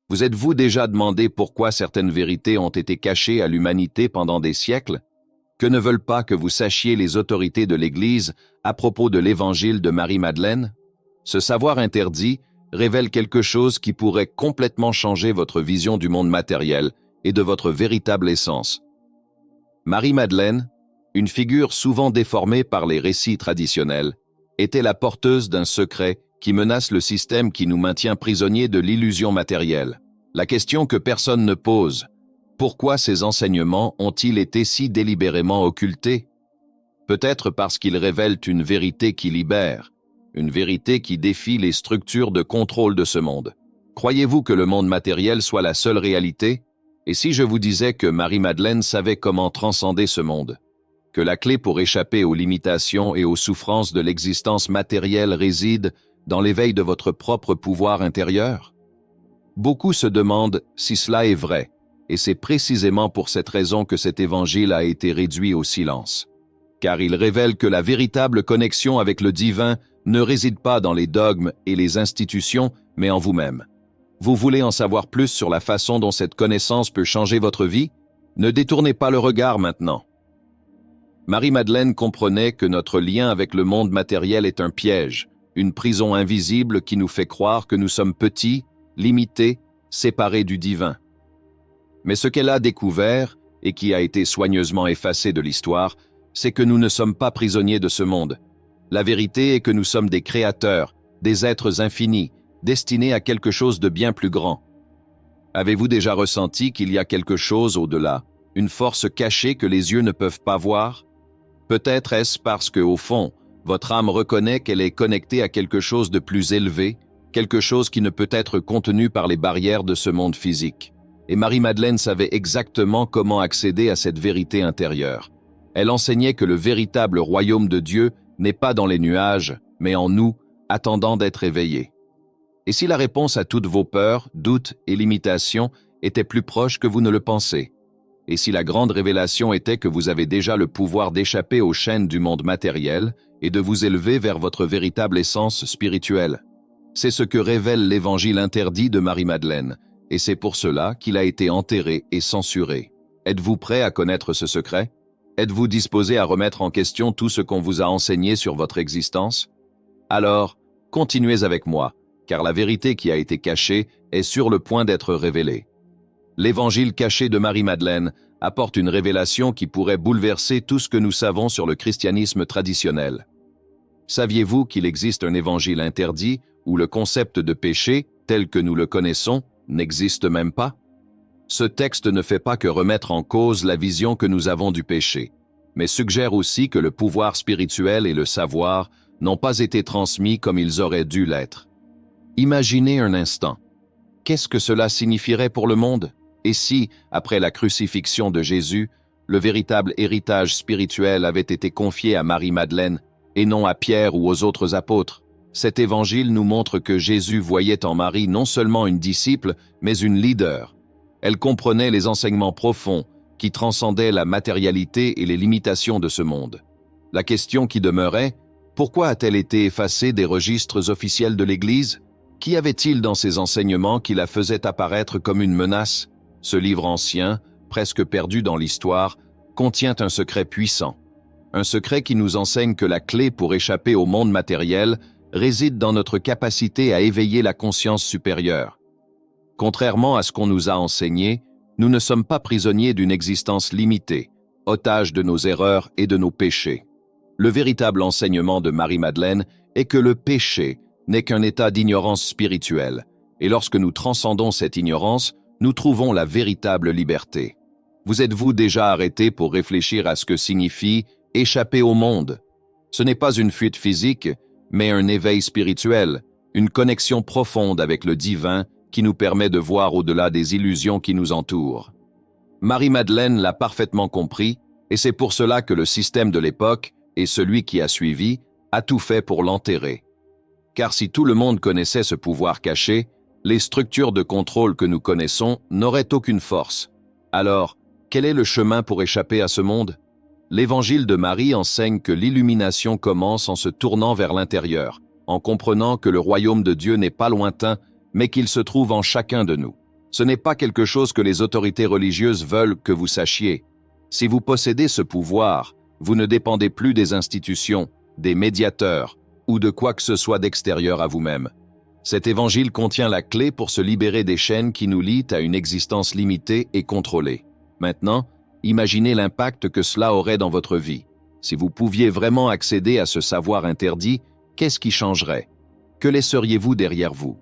Vous êtes-vous déjà demandé pourquoi certaines vérités ont été cachées à l'humanité pendant des siècles? Que ne veulent pas que vous sachiez les autorités de l'Église à propos de l'Évangile de Marie-Madeleine? Ce savoir interdit révèle quelque chose qui pourrait complètement changer votre vision du monde matériel et de votre véritable essence. Marie-Madeleine, une figure souvent déformée par les récits traditionnels, était la porteuse d'un secret qui menace le système qui nous maintient prisonniers de l'illusion matérielle. La question que personne ne pose: pourquoi ces enseignements ont-ils été si délibérément occultés? Peut-être parce qu'ils révèlent une vérité qui libère, une vérité qui défie les structures de contrôle de ce monde. Croyez-vous que le monde matériel soit la seule réalité? Et si je vous disais que Marie-Madeleine savait comment transcender ce monde? Que la clé pour échapper aux limitations et aux souffrances de l'existence matérielle réside dans l'éveil de votre propre pouvoir intérieur? Beaucoup se demandent si cela est vrai, et c'est précisément pour cette raison que cet évangile a été réduit au silence. Car il révèle que la véritable connexion avec le divin ne réside pas dans les dogmes et les institutions, mais en vous-même. Vous voulez en savoir plus sur la façon dont cette connaissance peut changer votre vie? Ne détournez pas le regard maintenant. Marie-Madeleine comprenait que notre lien avec le monde matériel est un piège, une prison invisible qui nous fait croire que nous sommes petits, limités, séparés du divin. Mais ce qu'elle a découvert, et qui a été soigneusement effacé de l'histoire, c'est que nous ne sommes pas prisonniers de ce monde. La vérité est que nous sommes des créateurs, des êtres infinis, destinés à quelque chose de bien plus grand. Avez-vous déjà ressenti qu'il y a quelque chose au-delà, une force cachée que les yeux ne peuvent pas voir? Peut-être est-ce parce que, au fond, votre âme reconnaît qu'elle est connectée à quelque chose de plus élevé, quelque chose qui ne peut être contenu par les barrières de ce monde physique. Et Marie-Madeleine savait exactement comment accéder à cette vérité intérieure. Elle enseignait que le véritable royaume de Dieu n'est pas dans les nuages, mais en nous, attendant d'être éveillé. Et si la réponse à toutes vos peurs, doutes et limitations était plus proche que vous ne le pensez? Et si la grande révélation était que vous avez déjà le pouvoir d'échapper aux chaînes du monde matériel et de vous élever vers votre véritable essence spirituelle? C'est ce que révèle l'évangile interdit de Marie-Madeleine, et c'est pour cela qu'il a été enterré et censuré. Êtes-vous prêt à connaître ce secret? Êtes-vous disposé à remettre en question tout ce qu'on vous a enseigné sur votre existence? Alors, continuez avec moi, car la vérité qui a été cachée est sur le point d'être révélée. L'évangile caché de Marie-Madeleine apporte une révélation qui pourrait bouleverser tout ce que nous savons sur le christianisme traditionnel. Saviez-vous qu'il existe un évangile interdit où le concept de péché, tel que nous le connaissons, n'existe même pas? Ce texte ne fait pas que remettre en cause la vision que nous avons du péché, mais suggère aussi que le pouvoir spirituel et le savoir n'ont pas été transmis comme ils auraient dû l'être. Imaginez un instant. Qu'est-ce que cela signifierait pour le monde? Et si, après la crucifixion de Jésus, le véritable héritage spirituel avait été confié à Marie-Madeleine et non à Pierre ou aux autres apôtres? Cet évangile nous montre que Jésus voyait en Marie non seulement une disciple, mais une leader. Elle comprenait les enseignements profonds qui transcendaient la matérialité et les limitations de ce monde. La question qui demeurait: pourquoi a-t-elle été effacée des registres officiels de l'Église? Qu'y avait-il dans ces enseignements qui la faisaient apparaître comme une menace? Ce livre ancien, presque perdu dans l'histoire, contient un secret puissant. Un secret qui nous enseigne que la clé pour échapper au monde matériel réside dans notre capacité à éveiller la conscience supérieure. Contrairement à ce qu'on nous a enseigné, nous ne sommes pas prisonniers d'une existence limitée, otages de nos erreurs et de nos péchés. Le véritable enseignement de Marie-Madeleine est que le péché n'est qu'un état d'ignorance spirituelle, et lorsque nous transcendons cette ignorance, nous trouvons la véritable liberté. Vous êtes-vous déjà arrêté pour réfléchir à ce que signifie échapper au monde? Ce n'est pas une fuite physique, mais un éveil spirituel, une connexion profonde avec le divin qui nous permet de voir au-delà des illusions qui nous entourent. Marie-Madeleine l'a parfaitement compris, et c'est pour cela que le système de l'époque, et celui qui a suivi, a tout fait pour l'enterrer. Car si tout le monde connaissait ce pouvoir caché, les structures de contrôle que nous connaissons n'auraient aucune force. Alors, quel est le chemin pour échapper à ce monde? L'Évangile de Marie enseigne que l'illumination commence en se tournant vers l'intérieur, en comprenant que le royaume de Dieu n'est pas lointain, mais qu'il se trouve en chacun de nous. Ce n'est pas quelque chose que les autorités religieuses veulent que vous sachiez. Si vous possédez ce pouvoir, vous ne dépendez plus des institutions, des médiateurs ou de quoi que ce soit d'extérieur à vous-même. Cet évangile contient la clé pour se libérer des chaînes qui nous lient à une existence limitée et contrôlée. Maintenant, imaginez l'impact que cela aurait dans votre vie. Si vous pouviez vraiment accéder à ce savoir interdit, qu'est-ce qui changerait? Que laisseriez-vous derrière vous?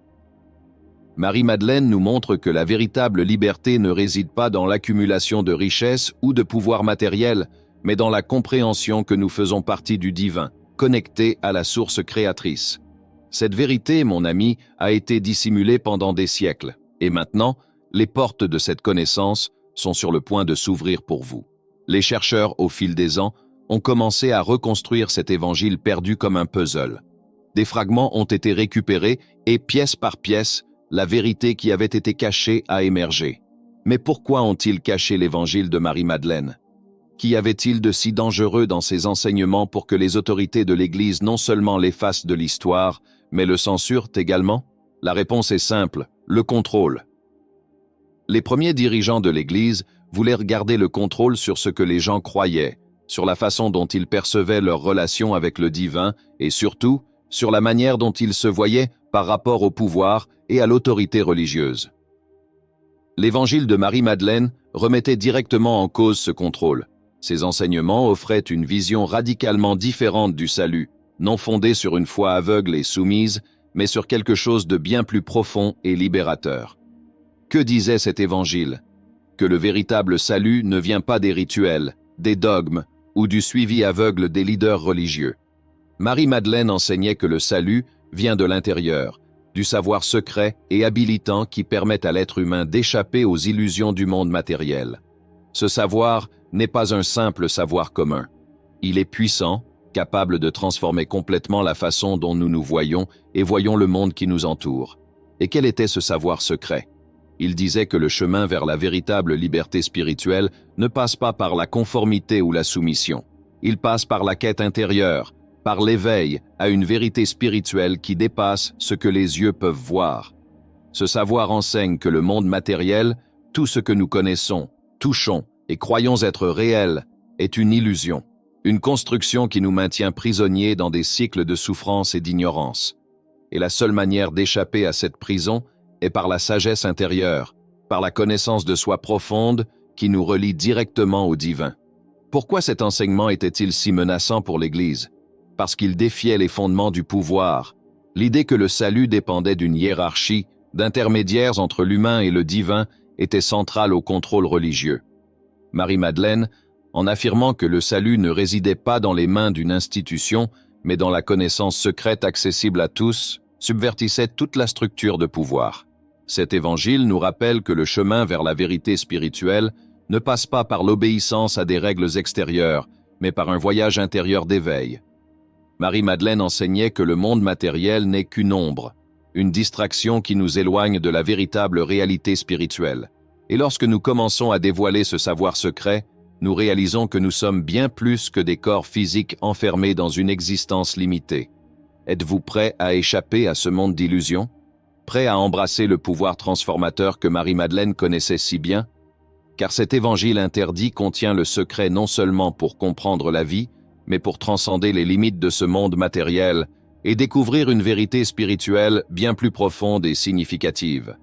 Marie-Madeleine nous montre que la véritable liberté ne réside pas dans l'accumulation de richesses ou de pouvoirs matériels, mais dans la compréhension que nous faisons partie du divin, connecté à la source créatrice. Cette vérité, mon ami, a été dissimulée pendant des siècles, et maintenant, les portes de cette connaissance sont sur le point de s'ouvrir pour vous. Les chercheurs, au fil des ans, ont commencé à reconstruire cet évangile perdu comme un puzzle. Des fragments ont été récupérés et, pièce par pièce, la vérité qui avait été cachée a émergé. Mais pourquoi ont-ils caché l'évangile de Marie-Madeleine? Qu'y avait-il de si dangereux dans ces enseignements pour que les autorités de l'Église non seulement l'effacent de l'histoire, mais le censurent également? La réponse est simple, le contrôle. Les premiers dirigeants de l'Église voulaient garder le contrôle sur ce que les gens croyaient, sur la façon dont ils percevaient leur relation avec le divin et surtout, sur la manière dont ils se voyaient par rapport au pouvoir et à l'autorité religieuse. L'évangile de Marie-Madeleine remettait directement en cause ce contrôle. Ses enseignements offraient une vision radicalement différente du salut, non fondée sur une foi aveugle et soumise, mais sur quelque chose de bien plus profond et libérateur. Que disait cet évangile? Que le véritable salut ne vient pas des rituels, des dogmes ou du suivi aveugle des leaders religieux. Marie-Madeleine enseignait que le salut vient de l'intérieur, du savoir secret et habilitant qui permet à l'être humain d'échapper aux illusions du monde matériel. Ce savoir n'est pas un simple savoir commun. Il est puissant, capable de transformer complètement la façon dont nous nous voyons et voyons le monde qui nous entoure. Et quel était ce savoir secret? Il disait que le chemin vers la véritable liberté spirituelle ne passe pas par la conformité ou la soumission. Il passe par la quête intérieure, par l'éveil à une vérité spirituelle qui dépasse ce que les yeux peuvent voir. Ce savoir enseigne que le monde matériel, tout ce que nous connaissons, touchons et croyons être réel, est une illusion, une construction qui nous maintient prisonniers dans des cycles de souffrance et d'ignorance. Et la seule manière d'échapper à cette prison est par la sagesse intérieure, par la connaissance de soi profonde qui nous relie directement au divin. Pourquoi cet enseignement était-il si menaçant pour l'Église? Parce qu'il défiait les fondements du pouvoir, l'idée que le salut dépendait d'une hiérarchie, d'intermédiaires entre l'humain et le divin, était centrale au contrôle religieux. Marie-Madeleine, en affirmant que le salut ne résidait pas dans les mains d'une institution, mais dans la connaissance secrète accessible à tous, subvertissait toute la structure de pouvoir. Cet évangile nous rappelle que le chemin vers la vérité spirituelle ne passe pas par l'obéissance à des règles extérieures, mais par un voyage intérieur d'éveil. Marie-Madeleine enseignait que le monde matériel n'est qu'une ombre, une distraction qui nous éloigne de la véritable réalité spirituelle. Et lorsque nous commençons à dévoiler ce savoir secret, nous réalisons que nous sommes bien plus que des corps physiques enfermés dans une existence limitée. Êtes-vous prêt à échapper à ce monde d'illusions? Prêt à embrasser le pouvoir transformateur que Marie-Madeleine connaissait si bien? Car cet évangile interdit contient le secret non seulement pour comprendre la vie, mais pour transcender les limites de ce monde matériel et découvrir une vérité spirituelle bien plus profonde et significative.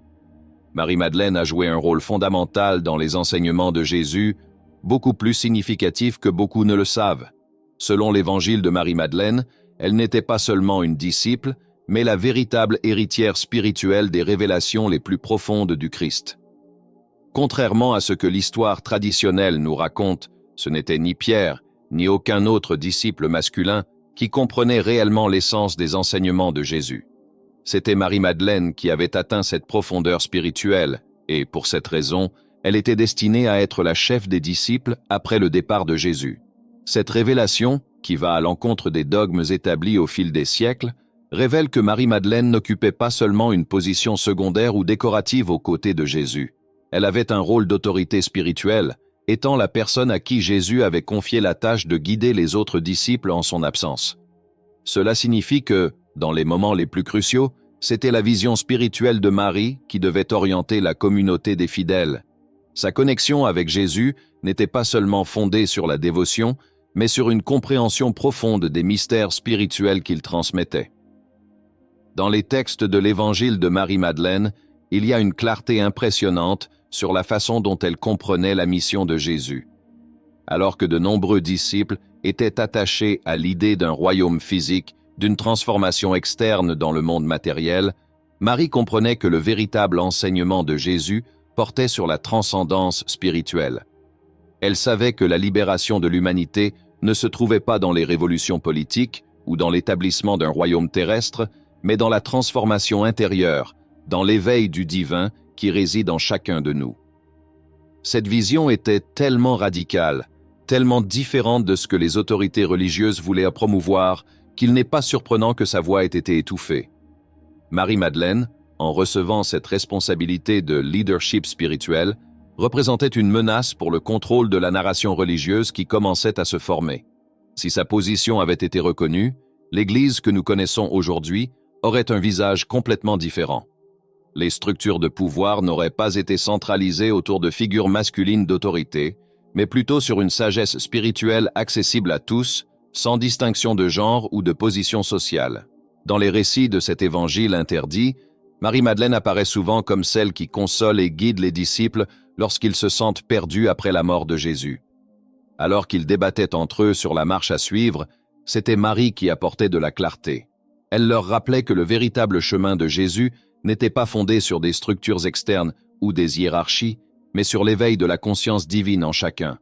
Marie-Madeleine a joué un rôle fondamental dans les enseignements de Jésus, beaucoup plus significatif que beaucoup ne le savent. Selon l'évangile de Marie-Madeleine, elle n'était pas seulement une disciple, mais la véritable héritière spirituelle des révélations les plus profondes du Christ. Contrairement à ce que l'histoire traditionnelle nous raconte, ce n'était ni Pierre, ni aucun autre disciple masculin qui comprenait réellement l'essence des enseignements de Jésus. C'était Marie-Madeleine qui avait atteint cette profondeur spirituelle, et pour cette raison, elle était destinée à être la chef des disciples après le départ de Jésus. Cette révélation, qui va à l'encontre des dogmes établis au fil des siècles, révèle que Marie-Madeleine n'occupait pas seulement une position secondaire ou décorative aux côtés de Jésus. Elle avait un rôle d'autorité spirituelle, étant la personne à qui Jésus avait confié la tâche de guider les autres disciples en son absence. Cela signifie que, dans les moments les plus cruciaux, C'était la vision spirituelle de Marie qui devait orienter la communauté des fidèles. Sa connexion avec Jésus n'était pas seulement fondée sur la dévotion, mais sur une compréhension profonde des mystères spirituels qu'il transmettait. Dans les textes de l'Évangile de Marie-Madeleine, il y a une clarté impressionnante sur la façon dont elle comprenait la mission de Jésus. Alors que de nombreux disciples étaient attachés à l'idée d'un royaume physique, d'une transformation externe dans le monde matériel, Marie comprenait que le véritable enseignement de Jésus portait sur la transcendance spirituelle. Elle savait que la libération de l'humanité ne se trouvait pas dans les révolutions politiques ou dans l'établissement d'un royaume terrestre, mais dans la transformation intérieure, dans l'éveil du divin qui réside en chacun de nous. Cette vision était tellement radicale, tellement différente de ce que les autorités religieuses voulaient promouvoir, qu'il n'est pas surprenant que sa voix ait été étouffée. Marie-Madeleine, en recevant cette responsabilité de leadership spirituel, représentait une menace pour le contrôle de la narration religieuse qui commençait à se former. Si sa position avait été reconnue, l'Église que nous connaissons aujourd'hui aurait un visage complètement différent. Les structures de pouvoir n'auraient pas été centralisées autour de figures masculines d'autorité, mais plutôt sur une sagesse spirituelle accessible à tous, sans distinction de genre ou de position sociale. Dans les récits de cet évangile interdit, Marie-Madeleine apparaît souvent comme celle qui console et guide les disciples lorsqu'ils se sentent perdus après la mort de Jésus. Alors qu'ils débattaient entre eux sur la marche à suivre, c'était Marie qui apportait de la clarté. Elle leur rappelait que le véritable chemin de Jésus n'était pas fondé sur des structures externes ou des hiérarchies, mais sur l'éveil de la conscience divine en chacun.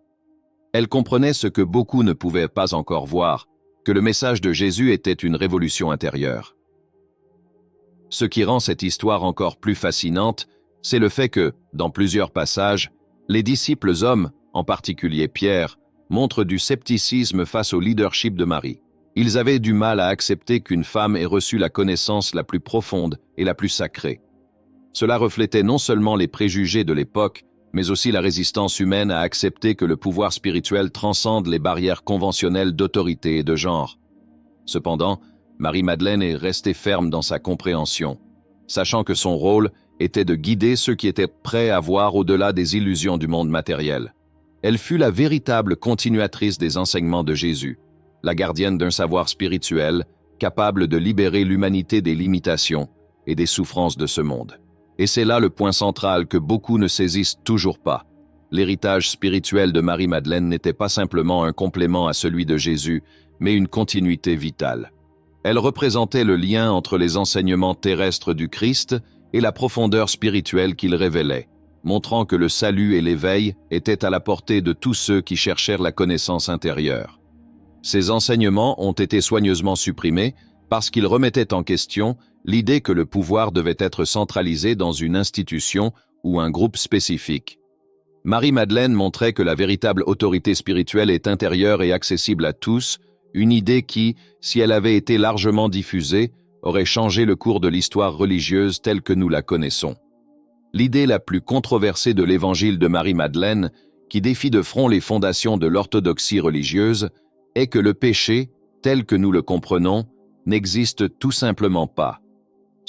Elle comprenait ce que beaucoup ne pouvaient pas encore voir, que le message de Jésus était une révolution intérieure. Ce qui rend cette histoire encore plus fascinante, c'est le fait que, dans plusieurs passages, les disciples hommes, en particulier Pierre, montrent du scepticisme face au leadership de Marie. Ils avaient du mal à accepter qu'une femme ait reçu la connaissance la plus profonde et la plus sacrée. Cela reflétait non seulement les préjugés de l'époque, mais aussi la résistance humaine à accepter que le pouvoir spirituel transcende les barrières conventionnelles d'autorité et de genre. Cependant, Marie-Madeleine est restée ferme dans sa compréhension, sachant que son rôle était de guider ceux qui étaient prêts à voir au-delà des illusions du monde matériel. Elle fut la véritable continuatrice des enseignements de Jésus, la gardienne d'un savoir spirituel capable de libérer l'humanité des limitations et des souffrances de ce monde. Et c'est là le point central que beaucoup ne saisissent toujours pas. L'héritage spirituel de Marie-Madeleine n'était pas simplement un complément à celui de Jésus, mais une continuité vitale. Elle représentait le lien entre les enseignements terrestres du Christ et la profondeur spirituelle qu'il révélait, montrant que le salut et l'éveil étaient à la portée de tous ceux qui cherchèrent la connaissance intérieure. Ces enseignements ont été soigneusement supprimés parce qu'ils remettaient en question l'idée que le pouvoir devait être centralisé dans une institution ou un groupe spécifique. Marie-Madeleine montrait que la véritable autorité spirituelle est intérieure et accessible à tous, une idée qui, si elle avait été largement diffusée, aurait changé le cours de l'histoire religieuse telle que nous la connaissons. L'idée la plus controversée de l'évangile de Marie-Madeleine, qui défie de front les fondations de l'orthodoxie religieuse, est que le péché, tel que nous le comprenons, n'existe tout simplement pas.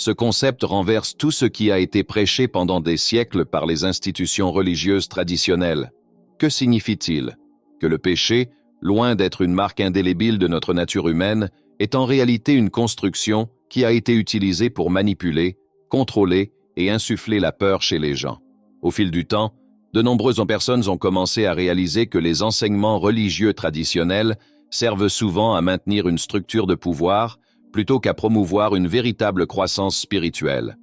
Ce concept renverse tout ce qui a été prêché pendant des siècles par les institutions religieuses traditionnelles. Que signifie-t-il? Que le péché, loin d'être une marque indélébile de notre nature humaine, est en réalité une construction qui a été utilisée pour manipuler, contrôler et insuffler la peur chez les gens. Au fil du temps, de nombreuses personnes ont commencé à réaliser que les enseignements religieux traditionnels servent souvent à maintenir une structure de pouvoir plutôt qu'à promouvoir une véritable croissance spirituelle.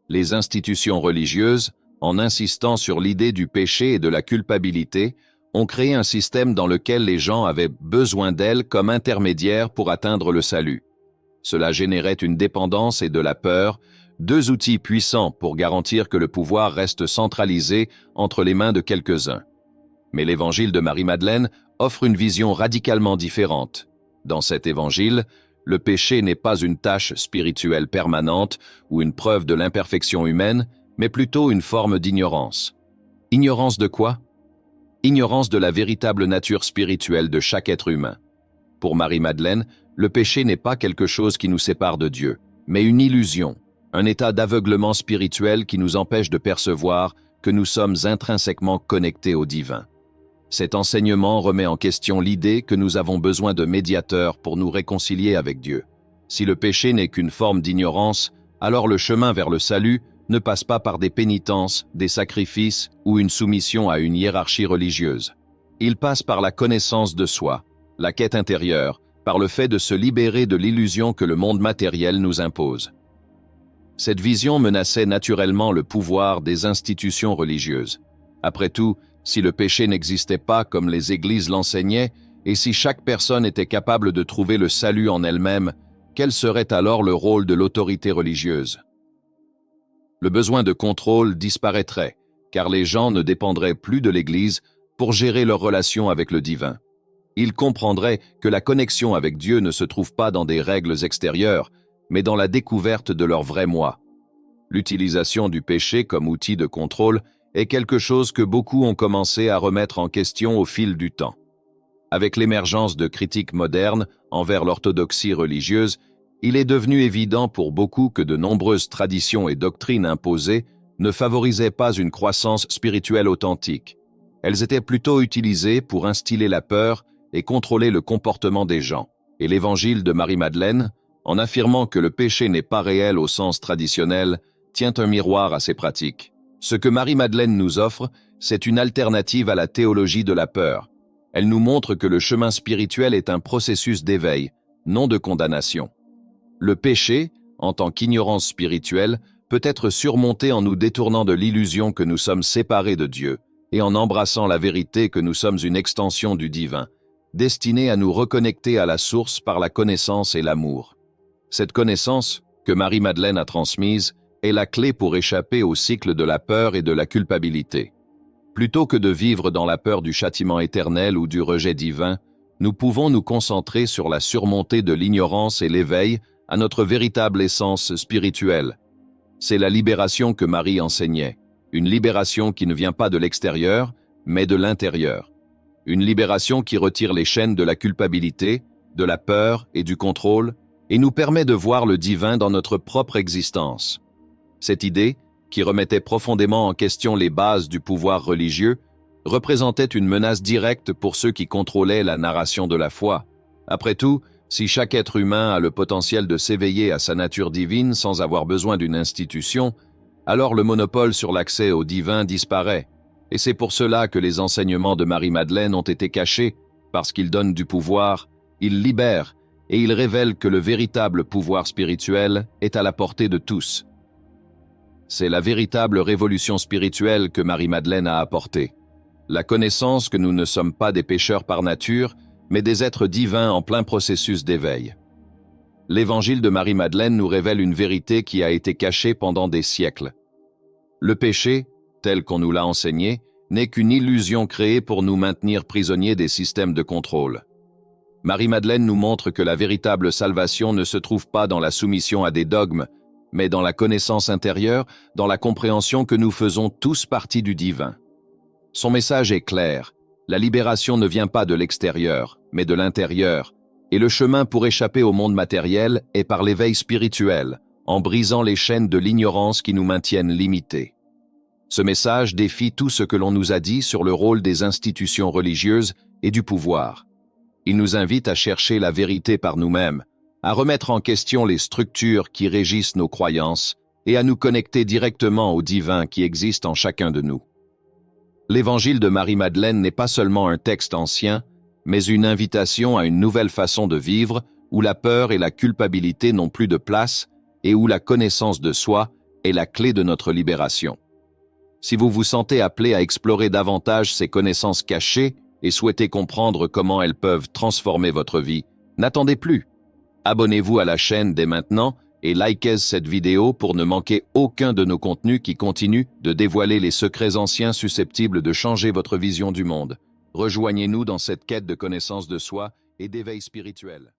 Les institutions religieuses, en insistant sur l'idée du péché et de la culpabilité, ont créé un système dans lequel les gens avaient besoin d'elles comme intermédiaires pour atteindre le salut. Cela générait une dépendance et de la peur, deux outils puissants pour garantir que le pouvoir reste centralisé entre les mains de quelques-uns. Mais l'évangile de Marie-Madeleine offre une vision radicalement différente. Dans cet évangile, le péché n'est pas une tâche spirituelle permanente ou une preuve de l'imperfection humaine, mais plutôt une forme d'ignorance. Ignorance de quoi? Ignorance de la véritable nature spirituelle de chaque être humain. Pour Marie-Madeleine, le péché n'est pas quelque chose qui nous sépare de Dieu, mais une illusion, un état d'aveuglement spirituel qui nous empêche de percevoir que nous sommes intrinsèquement connectés au divin. Cet enseignement remet en question l'idée que nous avons besoin de médiateurs pour nous réconcilier avec Dieu. Si le péché n'est qu'une forme d'ignorance, alors le chemin vers le salut ne passe pas par des pénitences, des sacrifices ou une soumission à une hiérarchie religieuse. Il passe par la connaissance de soi, la quête intérieure, par le fait de se libérer de l'illusion que le monde matériel nous impose. Cette vision menaçait naturellement le pouvoir des institutions religieuses. Après tout, si le péché n'existait pas comme les églises l'enseignaient, et si chaque personne était capable de trouver le salut en elle-même, quel serait alors le rôle de l'autorité religieuse? Le besoin de contrôle disparaîtrait, car les gens ne dépendraient plus de l'Église pour gérer leur relation avec le divin. Ils comprendraient que la connexion avec Dieu ne se trouve pas dans des règles extérieures, mais dans la découverte de leur vrai moi. L'utilisation du péché comme outil de contrôle est quelque chose que beaucoup ont commencé à remettre en question au fil du temps. Avec l'émergence de critiques modernes envers l'orthodoxie religieuse, il est devenu évident pour beaucoup que de nombreuses traditions et doctrines imposées ne favorisaient pas une croissance spirituelle authentique. Elles étaient plutôt utilisées pour instiller la peur et contrôler le comportement des gens. Et l'évangile de Marie-Madeleine, en affirmant que le péché n'est pas réel au sens traditionnel, tient un miroir à ces pratiques. Ce que Marie-Madeleine nous offre, c'est une alternative à la théologie de la peur. Elle nous montre que le chemin spirituel est un processus d'éveil, non de condamnation. Le péché, en tant qu'ignorance spirituelle, peut être surmonté en nous détournant de l'illusion que nous sommes séparés de Dieu et en embrassant la vérité que nous sommes une extension du divin, destinée à nous reconnecter à la source par la connaissance et l'amour. Cette connaissance, que Marie-Madeleine a transmise, est la clé pour échapper au cycle de la peur et de la culpabilité. Plutôt que de vivre dans la peur du châtiment éternel ou du rejet divin, nous pouvons nous concentrer sur la surmontée de l'ignorance et l'éveil à notre véritable essence spirituelle. C'est la libération que Marie enseignait, une libération qui ne vient pas de l'extérieur, mais de l'intérieur. Une libération qui retire les chaînes de la culpabilité, de la peur et du contrôle, et nous permet de voir le divin dans notre propre existence. Cette idée, qui remettait profondément en question les bases du pouvoir religieux, représentait une menace directe pour ceux qui contrôlaient la narration de la foi. Après tout, si chaque être humain a le potentiel de s'éveiller à sa nature divine sans avoir besoin d'une institution, alors le monopole sur l'accès au divin disparaît. Et c'est pour cela que les enseignements de Marie-Madeleine ont été cachés, parce qu'ils donnent du pouvoir, ils libèrent, et ils révèlent que le véritable pouvoir spirituel est à la portée de tous. C'est la véritable révolution spirituelle que Marie-Madeleine a apportée. La connaissance que nous ne sommes pas des pécheurs par nature, mais des êtres divins en plein processus d'éveil. L'évangile de Marie-Madeleine nous révèle une vérité qui a été cachée pendant des siècles. Le péché, tel qu'on nous l'a enseigné, n'est qu'une illusion créée pour nous maintenir prisonniers des systèmes de contrôle. Marie-Madeleine nous montre que la véritable salvation ne se trouve pas dans la soumission à des dogmes, mais dans la connaissance intérieure, dans la compréhension que nous faisons tous partie du divin. Son message est clair. La libération ne vient pas de l'extérieur, mais de l'intérieur, et le chemin pour échapper au monde matériel est par l'éveil spirituel, en brisant les chaînes de l'ignorance qui nous maintiennent limités. Ce message défie tout ce que l'on nous a dit sur le rôle des institutions religieuses et du pouvoir. Il nous invite à chercher la vérité par nous-mêmes, à remettre en question les structures qui régissent nos croyances et à nous connecter directement au divin qui existe en chacun de nous. L'évangile de Marie-Madeleine n'est pas seulement un texte ancien, mais une invitation à une nouvelle façon de vivre où la peur et la culpabilité n'ont plus de place et où la connaissance de soi est la clé de notre libération. Si vous vous sentez appelé à explorer davantage ces connaissances cachées et souhaitez comprendre comment elles peuvent transformer votre vie, n'attendez plus. Abonnez-vous à la chaîne dès maintenant et likez cette vidéo pour ne manquer aucun de nos contenus qui continuent de dévoiler les secrets anciens susceptibles de changer votre vision du monde. Rejoignez-nous dans cette quête de connaissance de soi et d'éveil spirituel.